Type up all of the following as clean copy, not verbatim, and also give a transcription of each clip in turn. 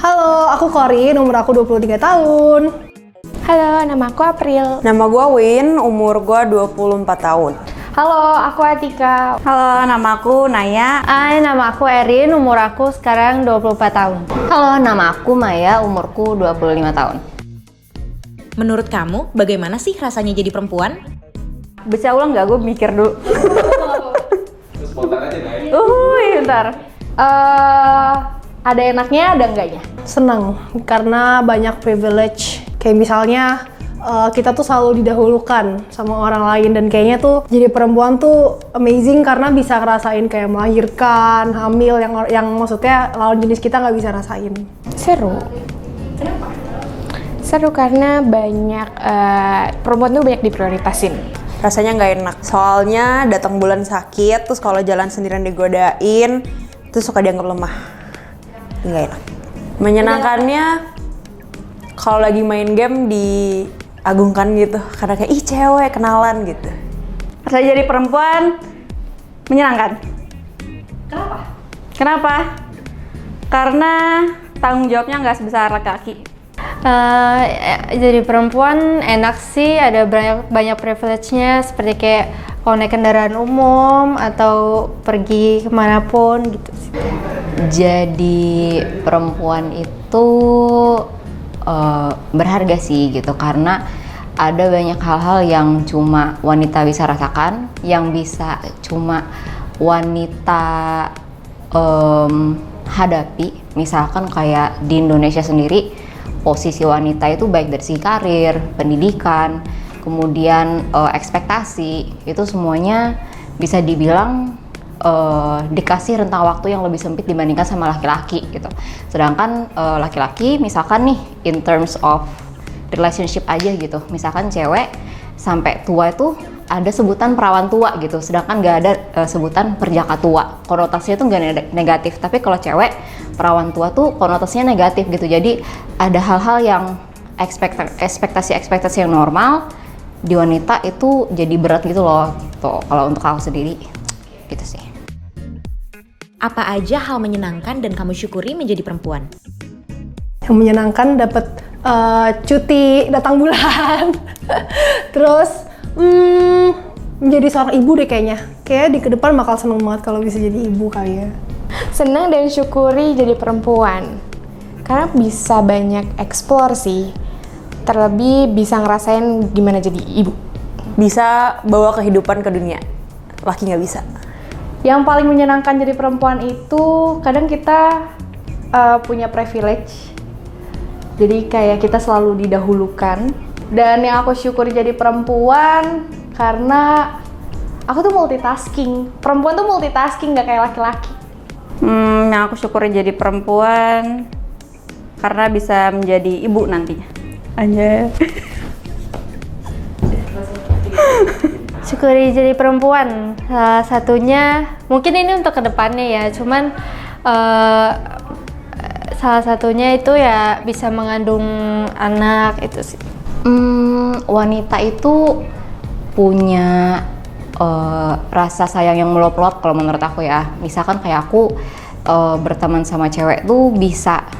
Halo, aku Corin, umur aku 23 tahun. Halo, nama aku April. Nama gue Win, umur gue 24 tahun. Halo, aku Atika. Halo, nama aku Naya. Hai, nama aku Erin, umur aku sekarang 24 tahun. Halo, nama aku Maya, umurku 25 tahun. Menurut kamu, bagaimana sih rasanya jadi perempuan? Bisa ulang nggak? Gue mikir dulu. Spontan aja, Nay. Bentar. Ada enaknya, ada enggaknya? Seneng, karena banyak privilege. Kayak misalnya, kita tuh selalu didahulukan sama orang lain. Dan kayaknya tuh jadi perempuan tuh amazing karena bisa ngerasain kayak melahirkan, hamil, yang maksudnya lawan jenis kita nggak bisa rasain. Seru. Kenapa? Seru karena banyak, perempuan tuh banyak diprioritasin. Rasanya nggak enak, soalnya datang bulan sakit, terus kalau jalan sendirian digodain, terus suka dianggap lemah. Nggak enak. Menyenangkannya, kalau lagi main game diagungkan gitu, karena kayak ih cewek kenalan gitu. Rasanya jadi perempuan menyenangkan. Kenapa? Karena tanggung jawabnya nggak sebesar laki-laki. Jadi perempuan enak sih, ada banyak privilege-nya seperti kayak kalau naik kendaraan umum atau pergi kemanapun gitu sih. Jadi perempuan itu berharga sih gitu, karena ada banyak hal-hal yang cuma wanita bisa rasakan, yang bisa cuma wanita hadapi. Misalkan kayak di Indonesia sendiri, posisi wanita itu baik dari segi karir, pendidikan, kemudian ekspektasi, itu semuanya bisa dibilang dikasih rentang waktu yang lebih sempit dibandingkan sama laki-laki gitu. Sedangkan laki-laki misalkan nih in terms of relationship aja gitu, misalkan cewek sampai tua itu ada sebutan perawan tua gitu, sedangkan nggak ada sebutan perjaka tua. Konotasinya tuh nggak negatif, tapi kalau cewek perawan tua tuh konotasinya negatif gitu. Jadi ada hal-hal yang ekspektasi yang normal di wanita itu jadi berat gitu loh gitu. Kalau untuk aku sendiri gitu sih. Apa aja hal menyenangkan dan kamu syukuri menjadi perempuan? Yang menyenangkan dapat cuti datang bulan. Terus menjadi seorang ibu deh kayaknya. Kayak di kedepan bakal seneng banget kalau bisa jadi ibu kali ya. Senang dan syukuri jadi perempuan. Karena bisa banyak eksplor sih. Terlebih bisa ngerasain gimana jadi ibu. Bisa bawa kehidupan ke dunia, laki nggak bisa. Yang paling menyenangkan jadi perempuan itu kadang kita punya privilege. Jadi kayak kita selalu didahulukan. Dan yang aku syukuri jadi perempuan karena aku tuh multitasking. Perempuan tuh multitasking, gak kayak laki-laki. Yang aku syukuri jadi perempuan karena bisa menjadi ibu nantinya. Anjay. Syukuri jadi perempuan, salah satunya mungkin ini untuk kedepannya ya, cuman salah satunya itu ya bisa mengandung anak itu sih. Wanita itu punya rasa sayang yang melop-lop kalau menurut aku ya. Misalkan kayak aku berteman sama cewek tuh bisa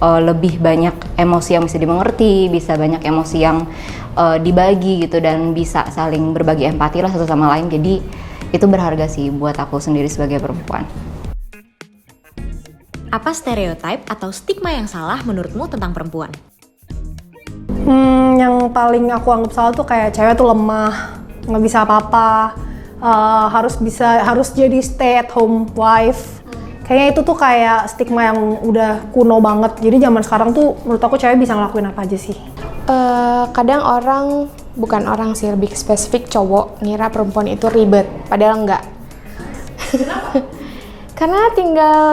lebih banyak emosi yang bisa dimengerti, bisa banyak emosi yang dibagi gitu, dan bisa saling berbagi empati lah satu sama lain. Jadi itu berharga sih buat aku sendiri sebagai perempuan. Apa stereotip atau stigma yang salah menurutmu tentang perempuan? Yang paling aku anggap salah tuh kayak cewek tuh lemah, nggak bisa apa-apa, harus jadi stay at home wife. Kayaknya itu tuh kayak stigma yang udah kuno banget. Jadi zaman sekarang tuh menurut aku cewek bisa ngelakuin apa aja sih. Kadang orang, bukan orang sih, lebih spesifik cowok ngira perempuan itu ribet, padahal enggak. Kenapa? Karena tinggal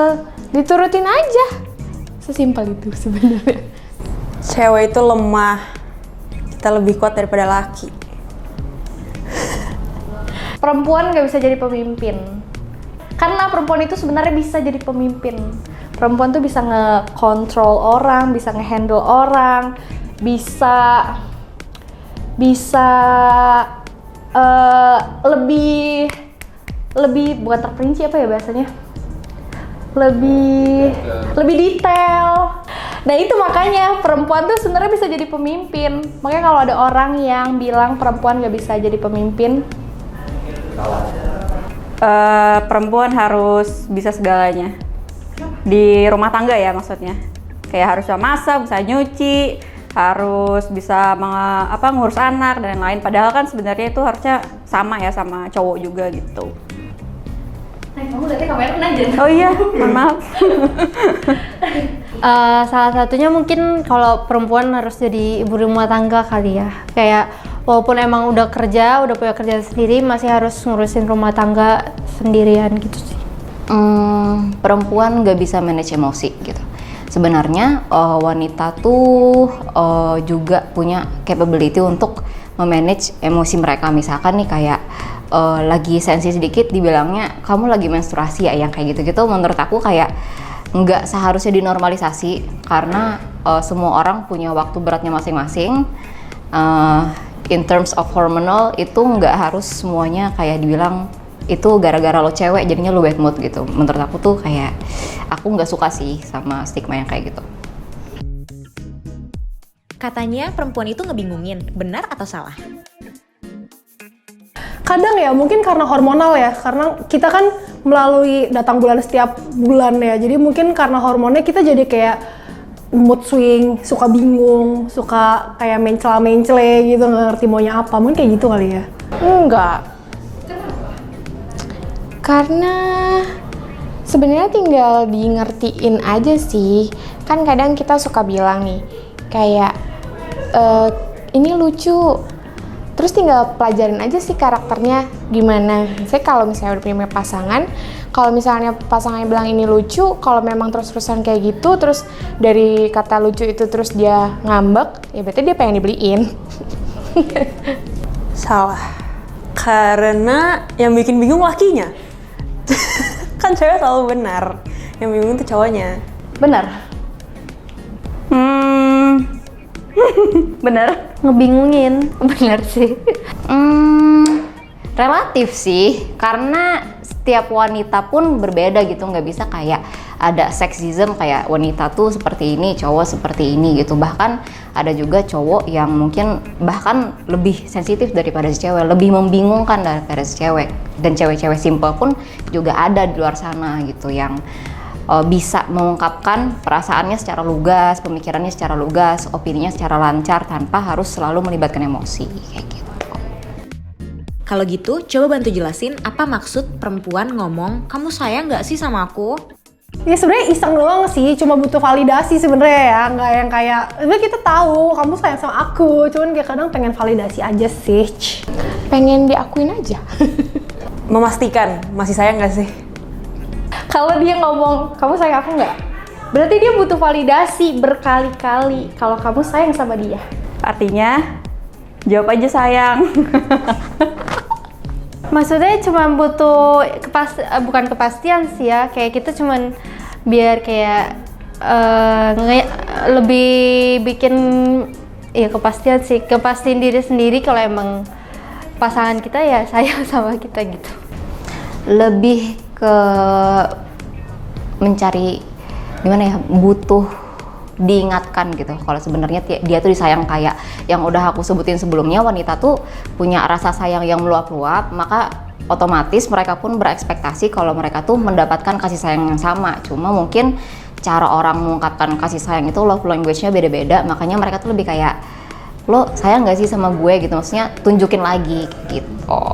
diturutin aja. Sesimpel itu sebenarnya. Cewek itu lemah, kita lebih kuat daripada laki. Perempuan gak bisa jadi pemimpin. Karena perempuan itu sebenarnya bisa jadi pemimpin. Perempuan tuh bisa nge-control orang, bisa nge-handle orang, bisa lebih bukan terperinci apa ya bahasanya, lebih detail. Nah itu makanya perempuan tuh sebenarnya bisa jadi pemimpin. Makanya kalau ada orang yang bilang perempuan gak bisa jadi pemimpin, Perempuan harus bisa segalanya di rumah tangga ya, maksudnya kayak harus bisa masak, bisa nyuci, harus bisa ngurus anak dan lain-lain. Padahal kan sebenarnya itu harusnya sama ya sama cowok juga gitu. kamu lihatnya kamera aja. Oh iya, mohon maaf. Salah satunya mungkin kalau perempuan harus jadi ibu rumah tangga kali ya. Kayak walaupun emang udah kerja, udah punya kerjaan sendiri, masih harus ngurusin rumah tangga sendirian gitu sih. Perempuan nggak bisa manage emosi gitu. Sebenarnya wanita tuh juga punya capability untuk memanage emosi mereka. Misalkan nih kayak lagi sensi sedikit dibilangnya kamu lagi menstruasi ya, yang kayak gitu-gitu menurut aku kayak nggak seharusnya dinormalisasi karena semua orang punya waktu beratnya masing-masing. In terms of hormonal itu nggak harus semuanya kayak dibilang itu gara-gara lo cewek jadinya lo bad mood gitu. Menurut aku tuh kayak aku nggak suka sih sama stigma yang kayak gitu. Katanya perempuan itu ngebingungin, benar atau salah? Kadang ya mungkin karena hormonal ya, karena kita kan melalui datang bulan setiap bulan ya, jadi mungkin karena hormonnya kita jadi kayak mood swing, suka bingung, suka kayak mencela-mencele gitu, nggak ngerti maunya apa, mungkin kayak gitu kali ya. Enggak. Karena sebenarnya tinggal di ngertiin aja sih. Kan kadang kita suka bilang nih, kayak ini lucu. Terus tinggal pelajarin aja sih karakternya gimana. Misalnya kalau misalnya udah punya pasangan, kalau misalnya pasangannya bilang ini lucu, kalau memang terus-terusan kayak gitu, terus dari kata lucu itu terus dia ngambek, ya berarti dia pengen dibeliin. Salah. Karena yang bikin bingung lakinya. Kan cewek selalu benar. Yang bingung tuh cowoknya. Benar. Bener. Ngebingungin, bener sih. Relatif sih, karena setiap wanita pun berbeda gitu, nggak bisa kayak ada sexism kayak wanita tuh seperti ini, cowok seperti ini gitu. Bahkan ada juga cowok yang mungkin bahkan lebih sensitif daripada si cewek, lebih membingungkan daripada si cewek. Dan cewek-cewek simple pun juga ada di luar sana gitu yang bisa mengungkapkan perasaannya secara lugas, pemikirannya secara lugas, opininya secara lancar tanpa harus selalu melibatkan emosi kayak gitu. Kalau gitu, coba bantu jelasin apa maksud perempuan ngomong, kamu sayang nggak sih sama aku? Ya sebenarnya iseng doang sih, cuma butuh validasi sebenarnya ya, nggak yang kayak sebenarnya kita tahu kamu sayang sama aku, cuman kayak kadang pengen validasi aja sih. Pengen diakuin aja. Memastikan masih sayang nggak sih? Kalau dia ngomong, kamu sayang aku nggak? Berarti dia butuh validasi berkali-kali kalau kamu sayang sama dia. Artinya jawab aja sayang. Maksudnya cuma butuh bukan kepastian sih ya, kayak kita cuman biar kayak lebih bikin ya kepastian sih, kepastiin diri sendiri kalau emang pasangan kita ya sayang sama kita gitu. Lebih ke mencari gimana ya, butuh diingatkan gitu kalau sebenarnya dia tuh disayang. Kayak yang udah aku sebutin sebelumnya, wanita tuh punya rasa sayang yang meluap-luap, maka otomatis mereka pun berekspektasi kalau mereka tuh mendapatkan kasih sayang yang sama. Cuma mungkin cara orang mengungkapkan kasih sayang itu love language-nya beda-beda, makanya mereka tuh lebih kayak lo sayang gak sih sama gue gitu, maksudnya tunjukin lagi gitu.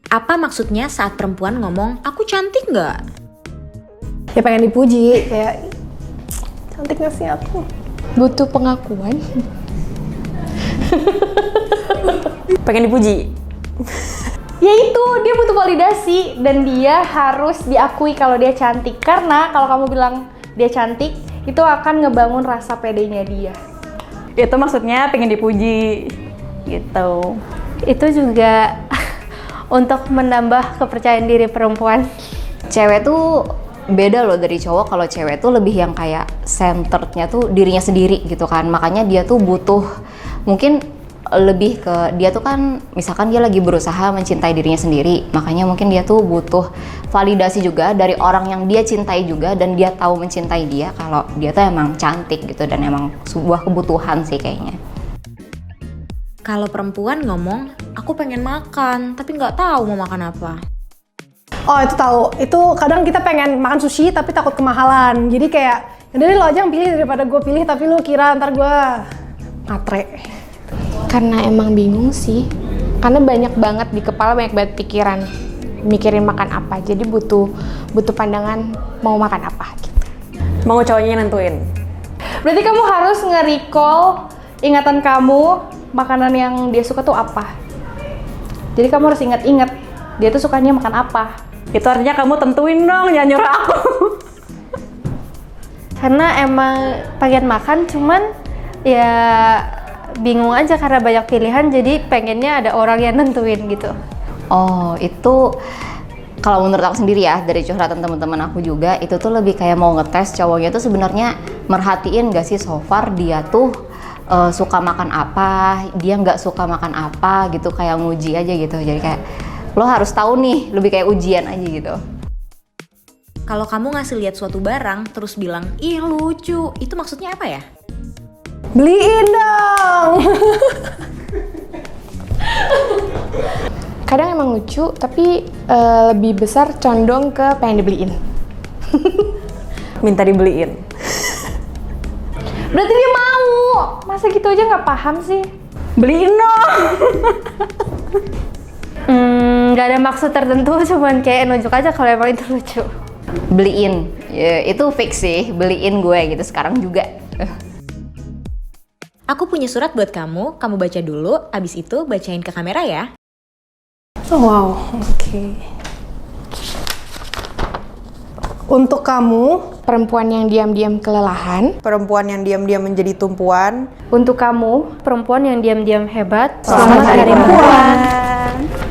Apa maksudnya saat perempuan ngomong, aku cantik nggak? Ya pengen dipuji, kayak cantik gak sih aku? Butuh pengakuan. Pengen dipuji. Ya itu, dia butuh validasi dan dia harus diakui kalau dia cantik. Karena kalau kamu bilang dia cantik, itu akan ngebangun rasa pedenya dia. Itu maksudnya pengen dipuji gitu. Itu juga untuk menambah kepercayaan diri perempuan. Cewek tuh beda loh dari cowok. Kalau cewek tuh lebih yang kayak centerednya tuh dirinya sendiri gitu kan, makanya dia tuh butuh mungkin lebih ke dia tuh kan misalkan dia lagi berusaha mencintai dirinya sendiri, makanya mungkin dia tuh butuh validasi juga dari orang yang dia cintai juga, dan dia tahu mencintai dia kalau dia tuh emang cantik gitu, dan emang sebuah kebutuhan sih kayaknya. Kalau perempuan ngomong, aku pengen makan, tapi nggak tahu mau makan apa. Oh itu tahu, itu kadang kita pengen makan sushi tapi takut kemahalan. Jadi kayak, yaudah lo aja yang pilih daripada gue pilih tapi lo kira ntar gue matre. Karena emang bingung sih, karena banyak banget di kepala, banyak banget pikiran mikirin makan apa, jadi butuh pandangan mau makan apa gitu. Mau cowoknya nentuin. Berarti kamu harus nge-recall ingatan kamu makanan yang dia suka tuh apa. Jadi kamu harus ingat-ingat dia tuh sukanya makan apa. Itu artinya kamu tentuin dong, jangan nyuruh aku. Karena emang pengen makan, cuman ya bingung aja karena banyak pilihan, jadi pengennya ada orang yang nentuin gitu. Oh, itu kalau menurut aku sendiri ya, dari curhatan teman-teman aku juga, itu tuh lebih kayak mau ngetes cowoknya tuh sebenarnya merhatiin gak sih so far dia tuh suka makan apa, dia nggak suka makan apa gitu, kayak nguji aja gitu. Jadi kayak lo harus tahu nih, lebih kayak ujian aja gitu. Kalau kamu ngasih lihat suatu barang terus bilang, ih lucu, itu maksudnya apa ya? Beliin dong! Kadang emang lucu, tapi lebih besar condong ke pengen dibeliin. Minta dibeliin. Berarti dia mau. Masa gitu aja nggak paham sih? Beliin dong. Nggak ada maksud tertentu, cuman kayak nunjuk aja kalau emang itu lucu. Beliin, ya, itu fix sih, beliin gue gitu sekarang juga. Aku punya surat buat kamu baca dulu, abis itu bacain ke kamera ya. Oh, wow, oke. Untuk kamu, Perempuan yang diam-diam kelelahan, Perempuan yang diam-diam menjadi tumpuan. Untuk kamu, Perempuan yang diam-diam hebat, Selamat Hari Perempuan. Perempuan.